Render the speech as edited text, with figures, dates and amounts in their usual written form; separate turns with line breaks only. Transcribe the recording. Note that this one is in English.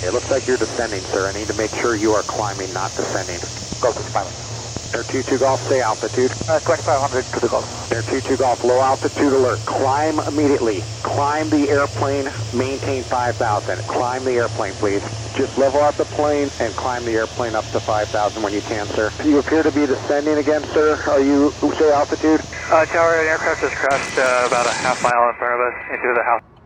It looks like you're descending, sir. I need to make sure you are climbing, not descending.
Go to pilot.
Air 22 Golf, stay altitude.
2500 to the Gulf.
Air 22 Golf, low altitude alert. Climb immediately. Climb the airplane, maintain 5,000. Climb the airplane, please. Just level out the plane and climb the airplane up to 5,000 when you can, sir. You appear to be descending again, sir. Are you, say altitude?
Tower, an aircraft just crashed about a half mile in front of us into the house.